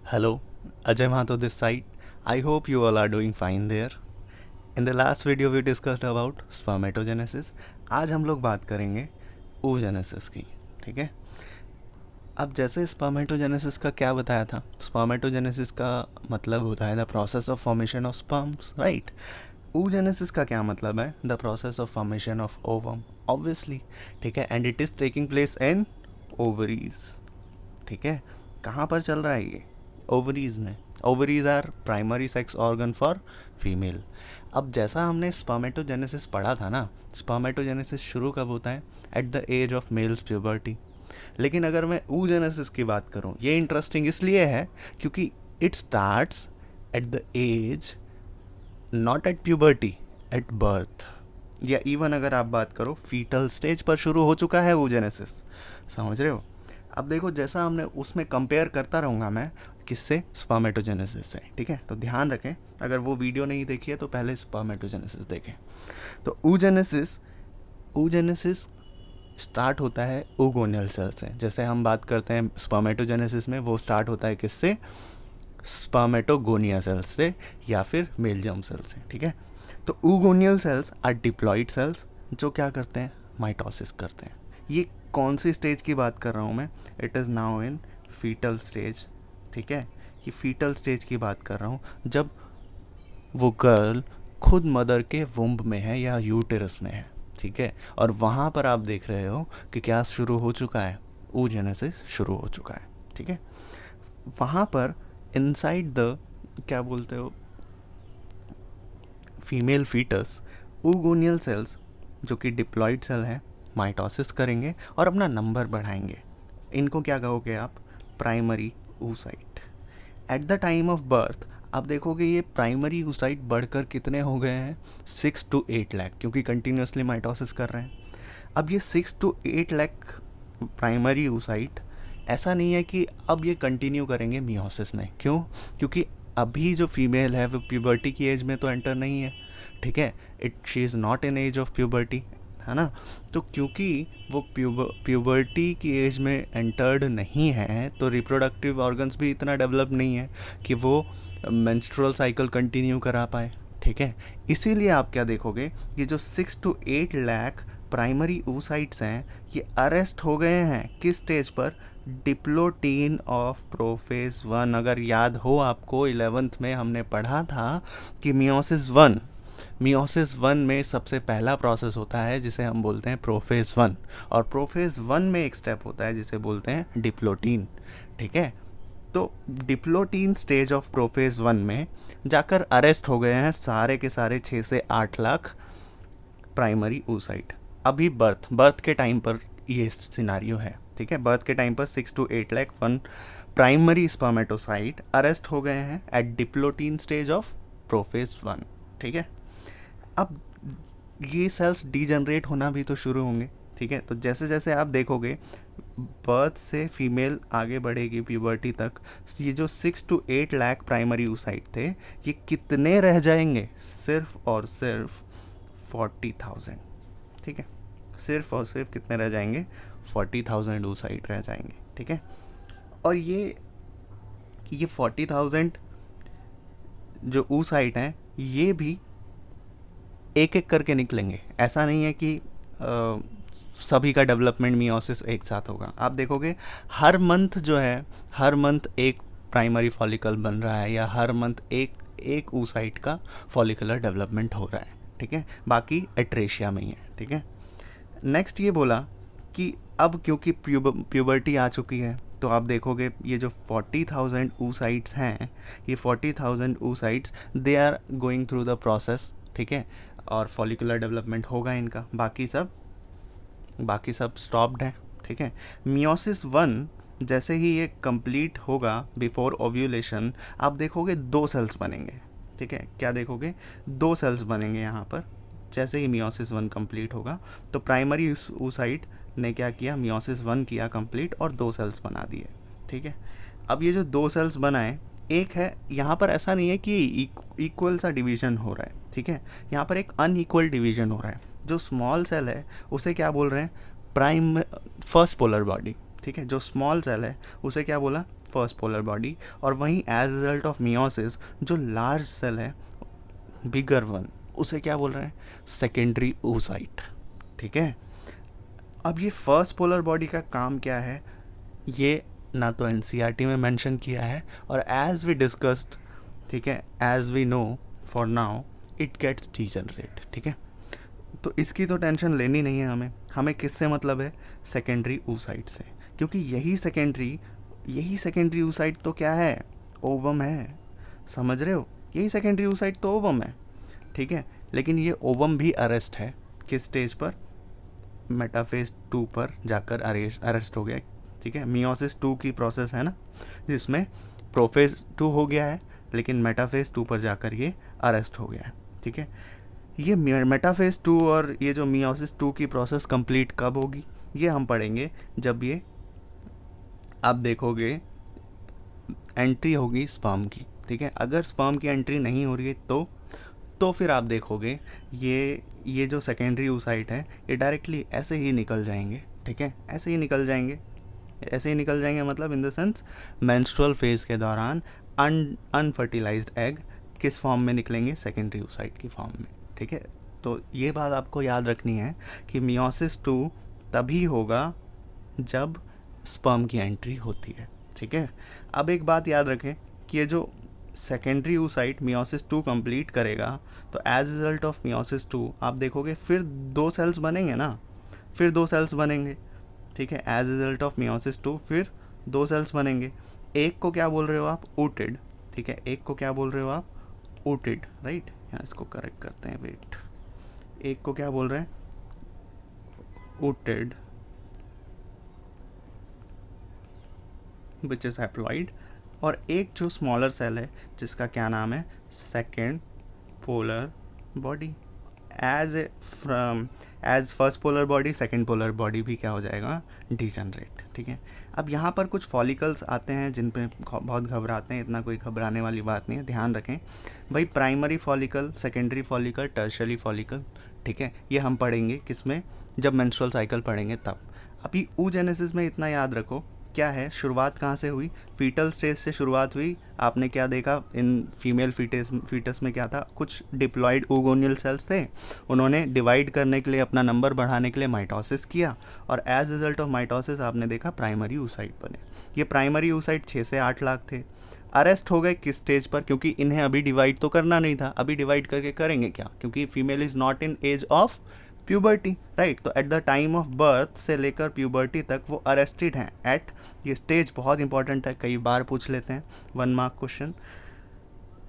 Hello, Ajay Mahato this side. I hope you all are doing fine there. In the last video we discussed about spermatogenesis. आज हम लोग बात करेंगे oogenesis की, ठीक है। अब जैसे स्पर्मेटोजेनेसिस का क्या बताया था, स्पर्मेटोजेनेसिस का मतलब होता है the process of formation of sperms, right. oogenesis का क्या मतलब है, the process of formation of ovum, obviously, ठीक है। And it is taking place in ovaries, ठीक है। कहाँ पर चल रहा है ये, ओवरीज में। Ovaries are primary sex organ for female. अब जैसा हमने स्पर्मेटोजेनेसिस पढ़ा था ना, स्पर्मेटोजेनेसिस शुरू कब होता है, at the age of males puberty. लेकिन अगर मैं oogenesis की बात करूँ, ये इंटरेस्टिंग इसलिए है क्योंकि it starts at the age, not at puberty, at birth. या इवन अगर आप बात करो फीटल स्टेज पर शुरू हो चुका है oogenesis, समझ रहे हो। अब देखो, जैसा हमने उसमें कंपेयर करता रहूँगा मैं, किससे, स्पर्मेटोजेनेसिस से, ठीक है। तो ध्यान रखें, अगर वो वीडियो नहीं देखी है तो पहले स्पर्मेटोजेनेसिस देखें। तो oogenesis स्टार्ट होता है oogonal सेल से। जैसे हम बात करते हैं स्पर्मेटोजेनेसिस में, वो स्टार्ट होता है किससे, स्पर्मेटोगोनिया सेल्स से या फिर मेल जर्म सेल से, ठीक है। तो oogonal cells are diploid cells जो क्या करते हैं, माइटोसिस करते हैं। ये कौन सी स्टेज की बात कर रहा हूँ मैं, it is now in fetal stage, ठीक है। ये फीटल स्टेज की बात कर रहा हूँ, जब वो गर्ल खुद मदर के वुम्ब में है या यूटेरस में है, ठीक है। और वहाँ पर आप देख रहे हो कि क्या शुरू हो चुका है, oogenesis शुरू हो चुका है, ठीक है। वहाँ पर इनसाइड द, क्या बोलते हो, फीमेल फीटस, oogonal सेल्स जो कि डिप्लॉइड सेल हैं, माइटोसिस करेंगे और अपना नंबर बढ़ाएंगे। इनको क्या कहोगे आप, primary oocyte। Eight the time of birth आप देखोगे ये प्राइमरी oocyte बढ़कर कितने हो गए हैं, 6 to 8 लाख, क्योंकि कंटिन्यूसली माइटोसिस कर रहे हैं। अब ये 6 to 8 लाख प्राइमरी oocyte, ऐसा नहीं है कि अब ये कंटिन्यू करेंगे मियोसिस में। क्यों, क्योंकि अभी जो फीमेल है वो प्यूबर्टी की एज में तो एंटर नहीं है, ठीक है। She is not in age of puberty, है ना। तो क्योंकि वो प्यूबर्टी की एज में एंटर्ड नहीं है, तो रिप्रोडक्टिव ऑर्गन्स भी इतना डेवलप नहीं है कि वो मेंस्ट्रुअल साइकिल कंटिन्यू करा पाए, ठीक है। इसीलिए आप क्या देखोगे, ये जो 6 to 8 लाख प्राइमरी oocytes हैं, ये अरेस्ट हो गए हैं किस स्टेज पर, डिप्लोटीन ऑफ प्रोफेज 1। अगर याद हो आपको, 11th में हमने पढ़ा था कि मियोसिस वन में सबसे पहला प्रोसेस होता है जिसे हम बोलते हैं प्रोफेज 1, और प्रोफेज 1 में एक स्टेप होता है जिसे बोलते हैं डिप्लोटीन, ठीक है। तो डिप्लोटीन स्टेज ऑफ प्रोफेज 1 में जाकर अरेस्ट हो गए हैं सारे के सारे 6 से 8 लाख प्राइमरी oocyte। अभी बर्थ के टाइम पर ये सिनारियो है, ठीक है। बर्थ के टाइम पर 6 to 8 lakh one primary spermatocyte arrest हो गए हैं at diplotene stage of prophase 1, ठीक है। अब ये सेल्स डीजनरेट होना भी तो शुरू होंगे, ठीक है। तो जैसे जैसे आप देखोगे बर्थ से फीमेल आगे बढ़ेगी प्यूबर्टी तक, ये जो 6 to 8 लाख प्राइमरी oocyte थे, ये कितने रह जाएंगे, सिर्फ और सिर्फ 40,000, ठीक है। सिर्फ और सिर्फ कितने रह जाएंगे, 40,000 oocyte रह जाएंगे, ठीक है। और ये 40,000 जो oocyte हैं, ये भी एक एक करके निकलेंगे। ऐसा नहीं है कि सभी का डेवलपमेंट मियोसिस एक साथ होगा। आप देखोगे हर मंथ जो है, हर मंथ एक प्राइमरी फॉलिकल बन रहा है, या हर मंथ एक oocyte का फॉलिकुलर डेवलपमेंट हो रहा है, ठीक है। बाकी एट्रेशिया में ही है, ठीक है। नेक्स्ट ये बोला कि अब क्योंकि प्यूबर्टी आ चुकी है, तो आप देखोगे ये जो 40,000 oocytes हैं, ये 40,000 oocytes they are going through the process, ठीक है। और फॉलिकुलर डेवलपमेंट होगा इनका, बाकी सब स्टॉप्ड है, ठीक है। मियोसिस 1 जैसे ही ये कंप्लीट होगा बिफोर ओव्यूलेशन, आप देखोगे 2 सेल्स बनेंगे, ठीक है। क्या देखोगे, 2 सेल्स बनेंगे यहाँ पर। जैसे ही मियोसिस 1 कंप्लीट होगा, तो प्राइमरी oocyte ने क्या किया, मियोसिस 1 किया कंप्लीट और 2 सेल्स बना दिए, ठीक है। अब ये जो 2 सेल्स बनाए, एक है यहाँ पर, ऐसा नहीं है कि इक्वल सा डिवीजन हो रहा है, ठीक है। यहाँ पर एक अनइक्वल डिवीजन हो रहा है। जो स्मॉल सेल है उसे क्या बोल रहे हैं, फर्स्ट पोलर बॉडी, ठीक है, जो स्मॉल सेल है उसे क्या बोला, फर्स्ट पोलर बॉडी, और वहीं एज रिजल्ट ऑफ मियोसिस जो लार्ज सेल है, बिगर वन, उसे क्या बोल रहे हैं, सेकेंडरी oocyte। ठीक है, अब ये फर्स्ट पोलर बॉडी का काम क्या है, ये ना तो एनसीईआरटी में मेंशन किया है, और एज वी डिस्कस्ड, ठीक है, as we know for now it gets degenerate. ठीक है, तो इसकी तो टेंशन लेनी नहीं है हमें किससे मतलब है, सेकेंडरी oocyte से, क्योंकि यही सेकेंडरी oocyte तो क्या है, ओवम है, समझ रहे हो, यही सेकेंडरी oocyte तो ओवम है। ठीक है, लेकिन ये ओवम भी अरेस्ट है, किस स्टेज पर, मेटाफेज 2 पर जाकर अरेस्ट हो गया। ठीक है, मियोसिस 2 की प्रोसेस है ना, जिसमें प्रोफेज 2 हो गया है, लेकिन मेटाफेज 2 पर जाकर ये अरेस्ट हो गया है। ठीक है, ये मेटाफेज 2 और ये जो मियोसिस 2 की प्रोसेस कंप्लीट कब होगी, ये हम पढ़ेंगे जब ये आप देखोगे एंट्री होगी स्पर्म की। ठीक है, अगर स्पर्म की एंट्री नहीं हो रही है तो फिर आप देखोगे ये जो सेकेंडरी oocyte है ये डायरेक्टली ऐसे ही निकल जाएंगे। ठीक है, ऐसे ही निकल जाएंगे मतलब in the sense menstrual phase के दौरान अनफर्टिलाइज्ड एग किस फॉर्म में निकलेंगे, सेकेंडरी oocyte की फॉर्म में। ठीक है, तो ये बात आपको याद रखनी है कि मियोसिस 2 तभी होगा जब स्पर्म की एंट्री होती है। ठीक है, अब एक बात याद रखें कि ये जो सेकेंडरी oocyte मियोसिस 2 कंप्लीट करेगा, तो एज रिजल्ट ऑफ मियोसिस 2 आप देखोगे फिर 2 सेल्स बनेंगे ना, फिर 2 सेल्स बनेंगे। ठीक है, एज रिजल्ट ऑफ मियोसिस 2 फिर 2 सेल्स बनेंगे। एक को क्या बोल रहे हो आप, ooted। ठीक है, एक को क्या बोल रहे हो आप, ooted, राइट। यहाँ इसको करेक्ट करते हैं, वेट, एक को क्या बोल रहे हैं, ooted, विच इज हैप्लॉइड, और एक जो स्मॉलर सेल है जिसका क्या नाम है, second polar body. As first polar body second polar body भी क्या हो जाएगा, डिजनरेट। ठीक है, अब यहाँ पर कुछ फॉलिकल्स आते हैं जिन पे बहुत घबराते हैं, इतना कोई घबराने वाली बात नहीं है, ध्यान रखें भाई, primary follicle, secondary follicle, tertiary follicle. ठीक है, ये हम पढ़ेंगे किसमें, जब मेंस्ट्रुअल साइकिल पढ़ेंगे तब। अभी oogenesis में इतना याद रखो, क्या है, शुरुआत कहाँ से हुई, फीटल स्टेज से शुरुआत हुई। आपने क्या देखा, इन फीमेल फीटस में क्या था, कुछ डिप्लॉयड oogonal सेल्स थे, उन्होंने डिवाइड करने के लिए, अपना नंबर बढ़ाने के लिए माइटोसिस किया, और एज रिजल्ट ऑफ माइटोसिस आपने देखा प्राइमरी oocyte बने। ये प्राइमरी oocyte 6 से 8 लाख थे, अरेस्ट हो गए किस स्टेज पर, क्योंकि इन्हें अभी डिवाइड तो करना नहीं था, अभी डिवाइड करके करेंगे क्या, क्योंकि female is not in age of puberty, right. तो at the time of birth से लेकर प्यूबर्टी तक वो अरेस्टेड हैं एट, ये स्टेज बहुत इंपॉर्टेंट है, कई बार पूछ लेते हैं 1 mark question,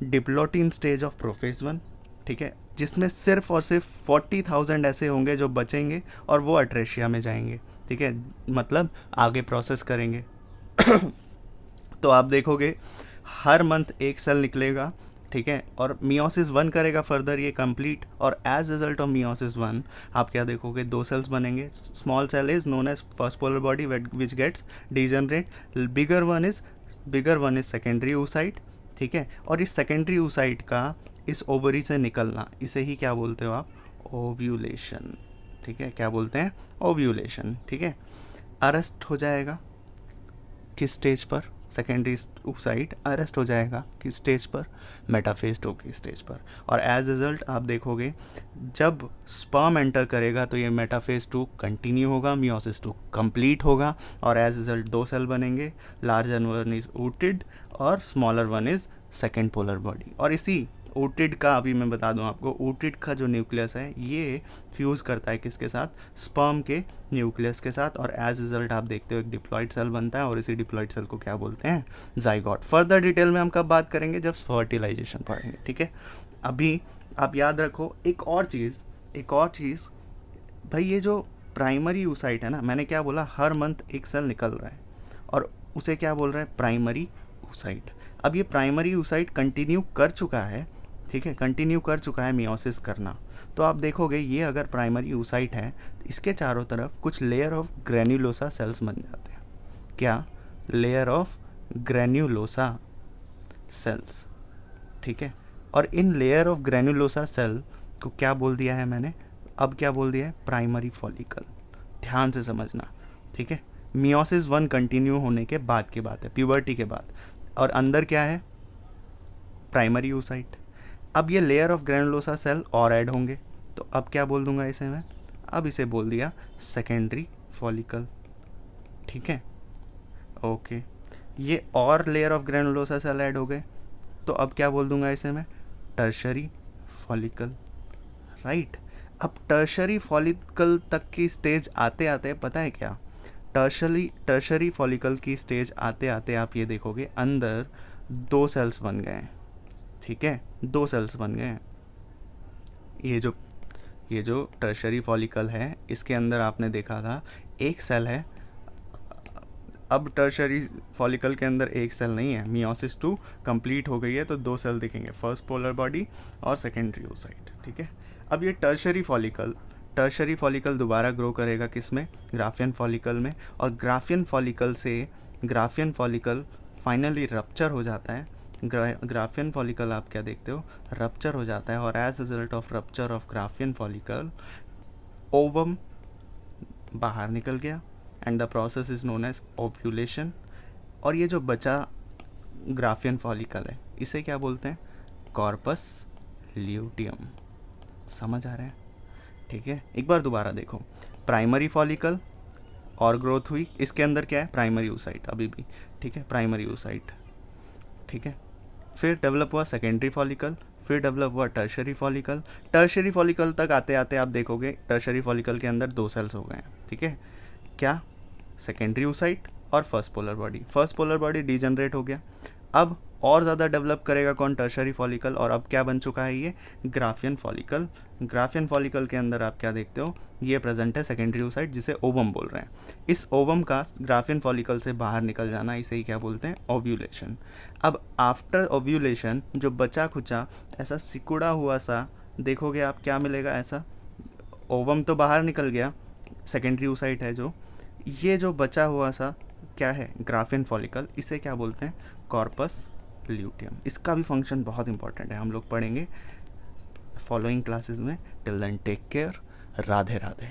diplotene stage of prophase 1। ठीक है, जिसमें सिर्फ और सिर्फ 40,000 ऐसे होंगे जो बचेंगे और वो अट्रेशिया में जाएंगे। ठीक है, मतलब आगे प्रोसेस करेंगे। तो आप देखोगे हर मंथ एक सेल निकलेगा। ठीक है, और मियोसिस 1 करेगा फर्दर ये कंप्लीट, और एज रिजल्ट ऑफ मियोसिस 1 आप क्या देखोगे, 2 सेल्स बनेंगे। Small cell is known as first polar body which gets degenerate, bigger one is secondary oocyte। ठीक है, और इस सेकेंडरी oocyte का इस ओवरी से निकलना, इसे ही क्या बोलते हो आप, ओव्यूलेशन। ठीक है, क्या बोलते हैं, ओव्यूलेशन। ठीक है, अरेस्ट हो जाएगा किस स्टेज पर, सेकेंडरी oocyte अरेस्ट हो जाएगा किस स्टेज पर, मेटाफेज 2 की स्टेज पर, और एज रिजल्ट आप देखोगे जब स्पर्म एंटर करेगा तो ये मेटाफेज 2 कंटिन्यू होगा, मियोसिस 2 कंप्लीट होगा, और एज रिजल्ट 2 सेल बनेंगे, लार्जर वन इज ooted और smaller one is second polar body. और इसी ooted का अभी मैं बता दूं आपको, ooted का जो न्यूक्लियस है ये फ्यूज़ करता है किसके साथ, स्पर्म के न्यूक्लियस के साथ, और एज रिजल्ट आप देखते हो एक डिप्लॉइड सेल बनता है, और इसी डिप्लॉइड सेल को क्या बोलते हैं, जाइगोट। फर्दर डिटेल में हम कब बात करेंगे, जब फर्टिलाइजेशन पढ़ेंगे। ठीक है, अभी आप याद रखो एक और चीज़ भाई, ये जो प्राइमरी oocyte है ना, मैंने क्या बोला, हर मंथ एक सेल निकल रहा है, और उसे क्या बोल रहा है, प्राइमरी oocyte। अब ये प्राइमरी oocyte कंटिन्यू कर चुका है, ठीक है, कंटिन्यू कर चुका है मियोसिस करना, तो आप देखोगे ये अगर प्राइमरी oocyte है, इसके चारों तरफ कुछ लेयर ऑफ ग्रेन्युलोसा सेल्स बन जाते हैं। क्या, लेयर ऑफ ग्रेन्युलोसा सेल्स। ठीक है, और इन लेयर ऑफ ग्रेन्युलोसा सेल को क्या बोल दिया है मैंने, अब क्या बोल दिया है, प्राइमरी फॉलिकल। ध्यान से समझना। ठीक है, मियोसिस 1 कंटिन्यू होने के बाद की बात है, प्यूबर्टी के बाद। और अंदर क्या है, प्राइमरी oocyte। अब ये लेयर ऑफ ग्रैनुलोसा सेल और ऐड होंगे, तो अब क्या बोल दूंगा इसे मैं, अब इसे बोल दिया सेकेंडरी फॉलिकल। ठीक है, ओके। ये और layer of granulosa cell add हो गए, तो अब क्या बोल दूंगा इसे मैं, टर्शरी फॉलिकल। राइट। अब टर्शरी फॉलिकल तक की स्टेज आते आते पता है क्या, टर्शरी फॉलिकल की स्टेज आते आते आप ये देखोगे अंदर 2 सेल्स बन गए हैं। ठीक है, 2 सेल्स बन गए हैं। ये जो टर्शरी फॉलिकल है इसके अंदर आपने देखा था एक सेल है, अब टर्शरी फॉलिकल के अंदर एक सेल नहीं है, मियोसिस 2 कंप्लीट हो गई है तो 2 सेल दिखेंगे, फर्स्ट पोलर बॉडी और सेकेंडरी oocyte। ठीक है, अब ये टर्शरी फॉलिकल दोबारा ग्रो करेगा किस में, ग्राफियन फॉलिकल में, और ग्राफियन फॉलिकल फाइनली रप्चर हो जाता है। ग्राफियन फॉलिकल आप क्या देखते हो, रप्चर हो जाता है, और as result of rupture of Graafian follicle ovum बाहर निकल गया, and the process is known as ovulation. और ये जो बचा ग्राफियन फॉलिकल है इसे क्या बोलते हैं, कॉर्पस ल्यूटियम। समझ आ रहा है? ठीक है, एक बार दोबारा देखो, प्राइमरी फॉलिकल और ग्रोथ हुई, इसके अंदर क्या है, प्राइमरी oocyte अभी भी। ठीक है, प्राइमरी oocyte। ठीक है, फिर डेवलप हुआ सेकेंडरी फॉलिकल, फिर डेवलप हुआ टर्शरी फॉलिकल। टर्शरी फॉलिकल तक आते आते आप देखोगे टर्शरी फॉलिकल के अंदर 2 सेल्स हो गए हैं। ठीक है, क्या, सेकेंडरी oocyte और फर्स्ट पोलर बॉडी डिजनरेट हो गया। अब और ज़्यादा डेवलप करेगा कौन, टर्शरी फॉलिकल, और अब क्या बन चुका है ये, ग्राफियन फॉलिकल। ग्राफियन फॉलिकल के अंदर आप क्या देखते हो, ये प्रेजेंट है सेकेंडरी oocyte जिसे ओवम बोल रहे हैं। इस ओवम का ग्राफियन फॉलिकल से बाहर निकल जाना, इसे ही क्या बोलते हैं, ओव्यूलेशन। अब आफ्टर ओव्यूलेशन जो बचा खुचा ऐसा सिकुड़ा हुआ सा देखोगे आप, क्या मिलेगा ऐसा, ओवम तो बाहर निकल गया, सेकेंडरी oocyte है जो, ये जो बचा हुआ सा क्या है, ग्राफियन फॉलिकल, इसे क्या बोलते हैं, कॉर्पस ल्यूटियम। इसका भी फंक्शन बहुत इंपॉर्टेंट है, हम लोग पढ़ेंगे फॉलोइंग क्लासेस में। Till then take care, Radhe Radhe.